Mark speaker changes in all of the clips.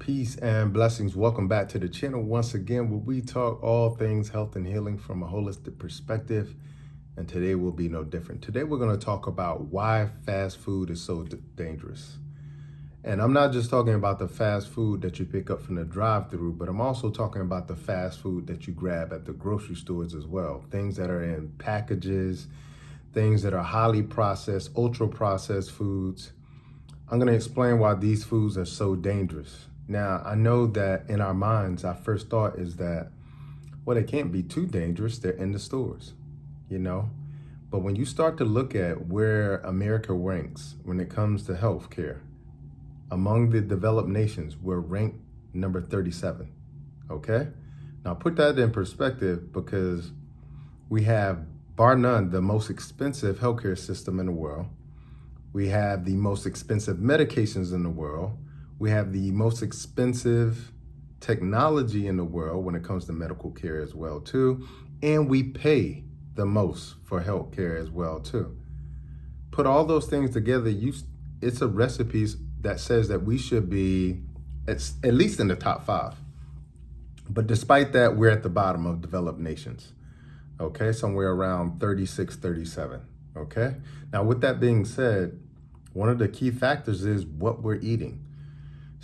Speaker 1: Peace and blessings. Welcome back to the channel once again, where we talk all things health and healing from a holistic perspective. And today will be no different. Today we're going to talk about why fast food is so dangerous. And I'm not just talking about the fast food that you pick up from the drive-thru, but I'm also talking about the fast food that you grab at the grocery stores as well. Things that are in packages, things that are highly processed, ultra processed foods. I'm going to explain why these foods are so dangerous. Now, I know that in our minds, our first thought is that, well, they can't be too dangerous. They're in the stores, you know? But when you start to look at where America ranks when it comes to healthcare, among the developed nations, we're ranked number 37, okay? Now, put that in perspective because we have, bar none, the most expensive healthcare system in the world. We have the most expensive medications in the world. We have the most expensive technology in the world when it comes to medical care as well too. And we pay the most for health care as well too. Put all those things together, it's a recipe that says that we should be at least in the top 5. But despite that, we're at the bottom of developed nations, okay? Somewhere around 36, 37, okay? Now, with that being said, one of the key factors is what we're eating.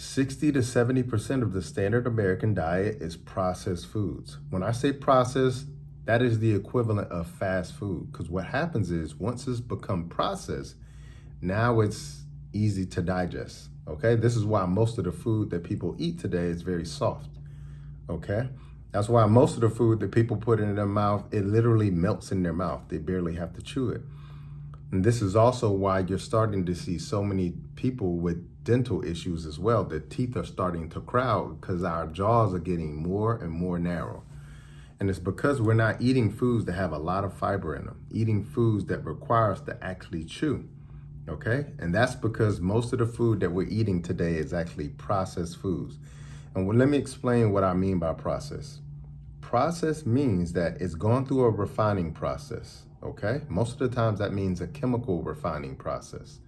Speaker 1: 60 to 70% of the standard American diet is processed foods. When I say processed, that is the equivalent of fast food. Because what happens is once it's become processed, now it's easy to digest. Okay, this is why most of the food that people eat today is very soft. Okay, that's why most of the food that people put in their mouth, it literally melts in their mouth. They barely have to chew it. And this is also why you're starting to see so many people with dental issues as well. The teeth are starting to crowd because our jaws are getting more and more narrow. And it's because we're not eating foods that have a lot of fiber in them, eating foods that require us to actually chew, okay? And that's because most of the food that we're eating today is actually processed foods. And let me explain what I mean by process. Process means that it's gone through a refining process, okay? Most of the times that means a chemical refining process,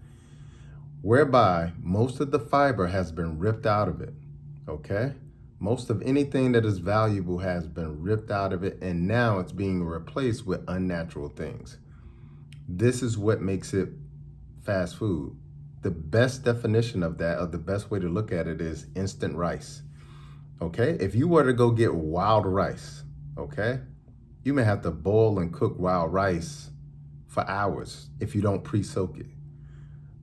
Speaker 1: whereby most of the fiber has been ripped out of it, okay? Most of anything that is valuable has been ripped out of it, and now it's being replaced with unnatural things. This is what makes it fast food. The best definition of that, or the best way to look at it, is instant rice, okay? If you were to go get wild rice, okay, you may have to boil and cook wild rice for hours if you don't pre-soak it.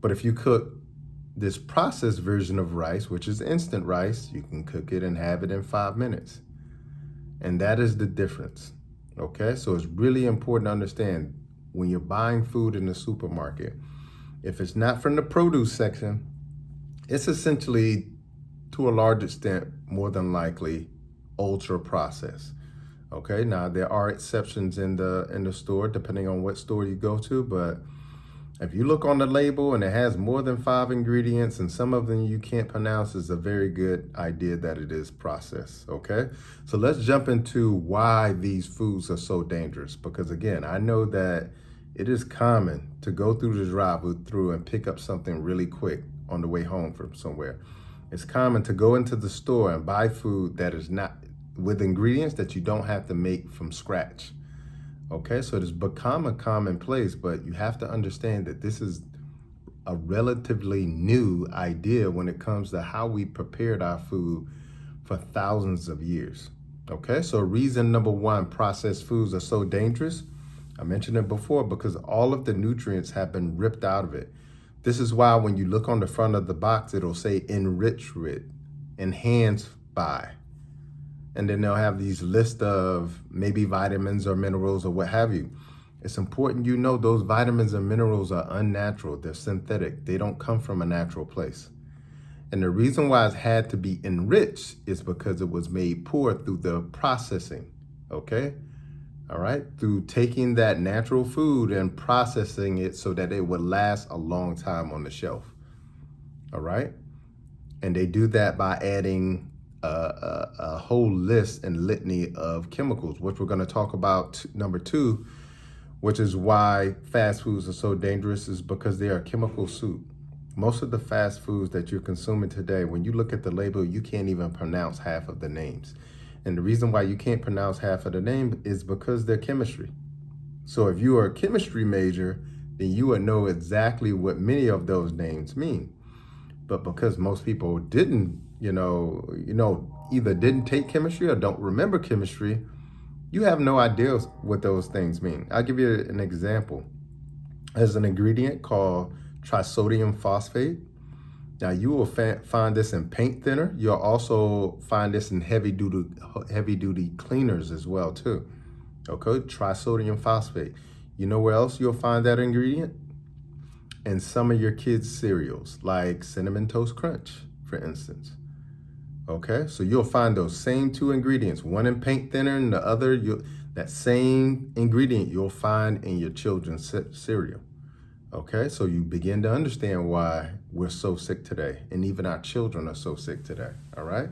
Speaker 1: But if you cook this processed version of rice, which is instant rice, you can cook it and have it in 5 minutes. And that is the difference, okay? So it's really important to understand when you're buying food in the supermarket, if it's not from the produce section, it's essentially, to a large extent, more than likely ultra processed. Okay, now there are exceptions in the store depending on what store you go to, but if you look on the label and it has more than 5 ingredients and some of them you can't pronounce, it's a very good idea that it is processed, okay? So let's jump into why these foods are so dangerous, because again, I know that it is common to go through the drive-thru and pick up something really quick on the way home from somewhere. It's common to go into the store and buy food that is not with ingredients that you don't have to make from scratch. Okay, so it has become a commonplace, but you have to understand that this is a relatively new idea when it comes to how we prepared our food for thousands of years. Okay, so reason number 1, processed foods are so dangerous. I mentioned it before because all of the nutrients have been ripped out of it. This is why when you look on the front of the box, it'll say enriched with, enhanced by. And then they'll have these lists of maybe vitamins or minerals or what have you. It's important you know those vitamins and minerals are unnatural. They're synthetic. They don't come from a natural place. And the reason why it's had to be enriched is because it was made poor through the processing, okay? All right, through taking that natural food and processing it so that it would last a long time on the shelf, all right? And they do that by adding a whole list and litany of chemicals, which we're going to talk about. Number 2, which is why fast foods are so dangerous, is because they are chemical soup. Most of the fast foods that you're consuming today, when you look at the label, you can't even pronounce half of the names. And the reason why you can't pronounce half of the name is because they're chemistry. So if you are a chemistry major, then you would know exactly what many of those names mean. But because most people didn't, either didn't take chemistry or don't remember chemistry, you have no idea what those things mean. I'll give you an example. There's an ingredient called trisodium phosphate. Now you will find this in paint thinner. You'll also find this in heavy duty cleaners as well too. Okay, trisodium phosphate. You know where else you'll find that ingredient? In some of your kids' cereals, like Cinnamon Toast Crunch, for instance. Okay, so you'll find those same two ingredients, one in paint thinner and the other, that same ingredient you'll find in your children's cereal. Okay, so you begin to understand why we're so sick today, and even our children are so sick today, all right?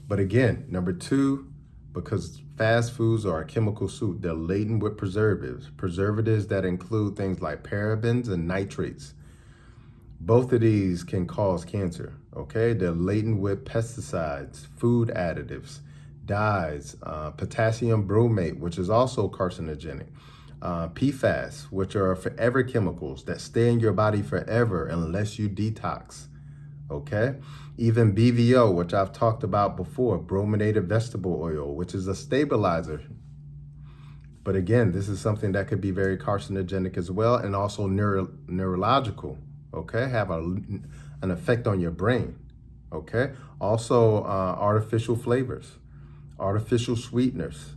Speaker 1: But again, number two, because fast foods are a chemical soup, they're laden with preservatives that include things like parabens and nitrates. Both of these can cause cancer, okay? They're laden with pesticides, food additives, dyes, potassium bromate, which is also carcinogenic, PFAS, which are forever chemicals that stay in your body forever unless you detox, okay? Even BVO, which I've talked about before, brominated vegetable oil, which is a stabilizer. But again, this is something that could be very carcinogenic as well, and also neurological, okay? Have an effect on your brain, okay? Also, artificial flavors, artificial sweeteners,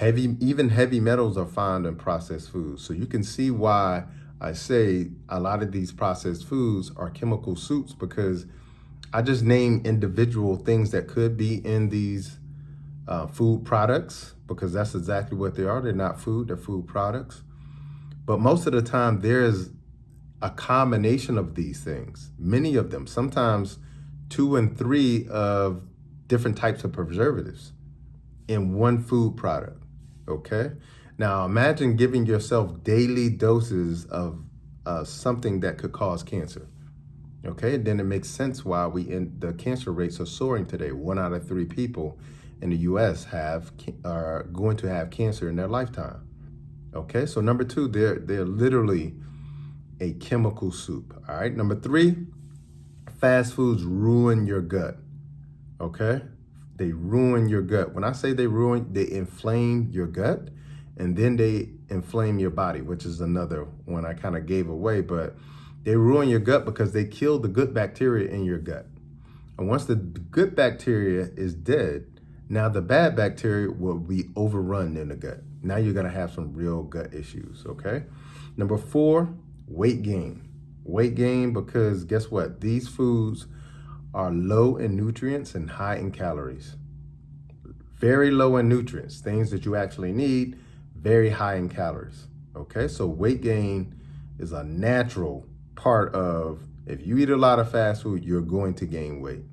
Speaker 1: even heavy metals are found in processed foods. So you can see why I say a lot of these processed foods are chemical soups, because I just name individual things that could be in these food products, because that's exactly what they are. They're not food, they're food products. But most of the time there's a combination of these things, many of them, sometimes 2 and 3 of different types of preservatives in one food product, okay? Now imagine giving yourself daily doses of something that could cause cancer, okay? Then it makes sense why the cancer rates are soaring today. 1 out of 3 people in the US are going to have cancer in their lifetime, okay? So number 2, they're literally a chemical soup, all right? Number 3, fast foods ruin your gut, okay? They ruin your gut. When I say they inflame your gut, and then they inflame your body, which is another one I kind of gave away, but they ruin your gut because they kill the good bacteria in your gut. And once the good bacteria is dead, now the bad bacteria will be overrun in the gut. Now you're gonna have some real gut issues, okay? Number 4, weight gain. Weight gain because guess what? These foods are low in nutrients and high in calories. Very low in nutrients, things that you actually need, very high in calories, okay? So weight gain is a natural part of, if you eat a lot of fast food, you're going to gain weight,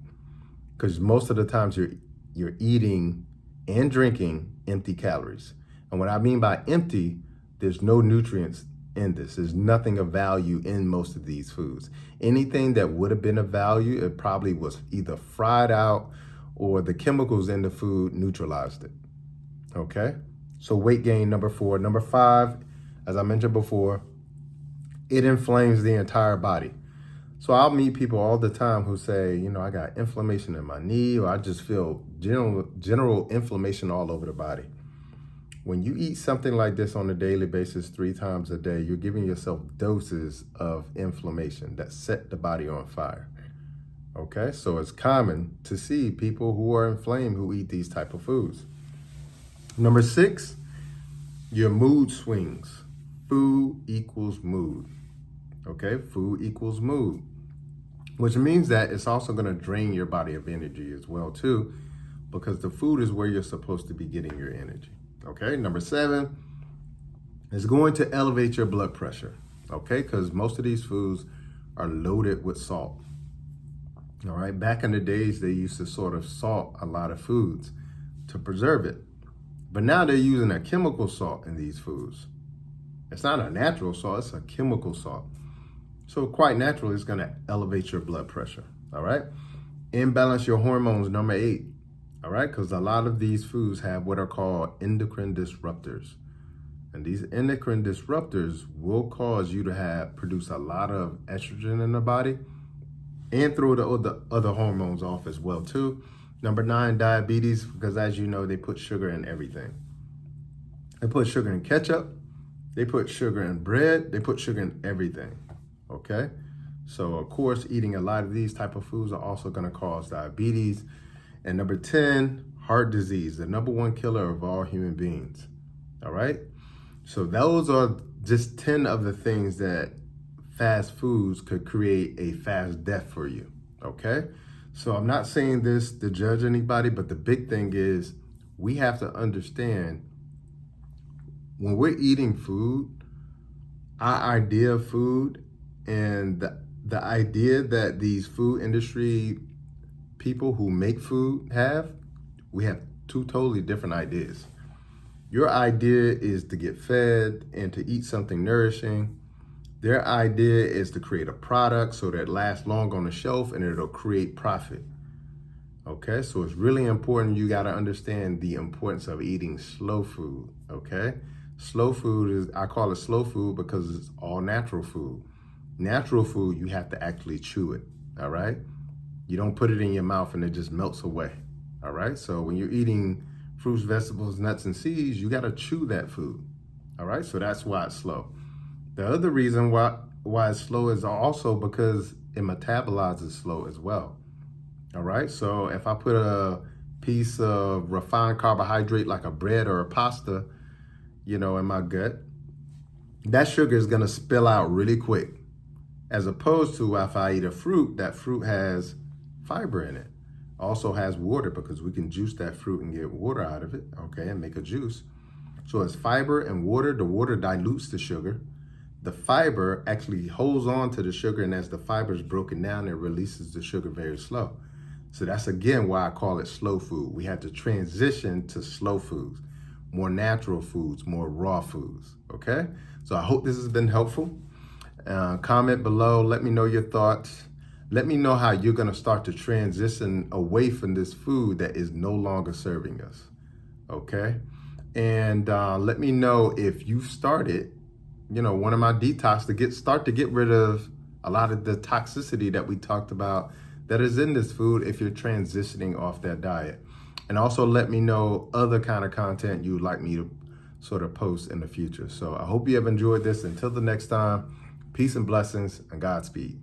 Speaker 1: because most of the times you're eating and drinking empty calories. And what I mean by empty, there's no nutrients in this. There's nothing of value in most of these foods. Anything that would have been of value, it probably was either fried out or the chemicals in the food neutralized it, okay? So weight gain, number 4. Number 5, as I mentioned before, it inflames the entire body. So I'll meet people all the time who say, I got inflammation in my knee, or I just feel general inflammation all over the body. When you eat something like this on a daily basis 3 times a day, you're giving yourself doses of inflammation that set the body on fire, okay? So it's common to see people who are inflamed who eat these type of foods. Number 6, your mood swings. Food equals mood, okay? Food equals mood, which means that it's also gonna drain your body of energy as well too, because the food is where you're supposed to be getting your energy, okay? Number 7 is going to elevate your blood pressure, okay? Because most of these foods are loaded with salt, all right? Back in the days, they used to sort of salt a lot of foods to preserve it. But now they're using a chemical salt in these foods. It's not a natural salt, it's a chemical salt. So quite naturally, it's going to elevate your blood pressure. All right. Imbalance your hormones, number 8. All right. Because a lot of these foods have what are called endocrine disruptors. And these endocrine disruptors will cause you to produce a lot of estrogen in the body and throw the other hormones off as well too. Number 9, diabetes, because as you know, they put sugar in everything. They put sugar in ketchup, they put sugar in bread, they put sugar in everything, okay? So of course, eating a lot of these type of foods are also gonna cause diabetes. And number 10, heart disease, the number 1 killer of all human beings, all right? So those are just 10 of the things that fast foods could create a fast death for you, okay? So I'm not saying this to judge anybody, but the big thing is we have to understand when we're eating food, our idea of food and the idea that these food industry people who make food we have 2 totally different ideas. Your idea is to get fed and to eat something nourishing. Their idea is to create a product so that it lasts long on the shelf and it'll create profit. Okay, so it's really important. You got to understand the importance of eating slow food. Okay, slow food I call it slow food because it's all natural food. Natural food, you have to actually chew it. All right, you don't put it in your mouth and it just melts away. All right, so when you're eating fruits, vegetables, nuts, and seeds, you got to chew that food. All right, so that's why it's slow. The other reason why it's slow is also because it metabolizes slow as well. All right, so if I put a piece of refined carbohydrate like a bread or a pasta, in my gut, that sugar is going to spill out really quick. As opposed to if I eat a fruit, that fruit has fiber in it. Also has water because we can juice that fruit and get water out of it, okay, and make a juice. So it's fiber and water. The water dilutes the sugar. The fiber actually holds on to the sugar, and as the fiber is broken down, it releases the sugar very slow. So that's again why I call it slow food. We had to transition to slow foods, more natural foods, more raw foods, okay? So I hope this has been helpful. Comment below, let me know your thoughts. Let me know how you're gonna start to transition away from this food that is no longer serving us, okay? And let me know if you've started one of my detox to get rid of a lot of the toxicity that we talked about that is in this food if you're transitioning off that diet. And also let me know other kind of content you would like me to sort of post in the future. So I hope you have enjoyed this. Until the next time, peace and blessings and Godspeed.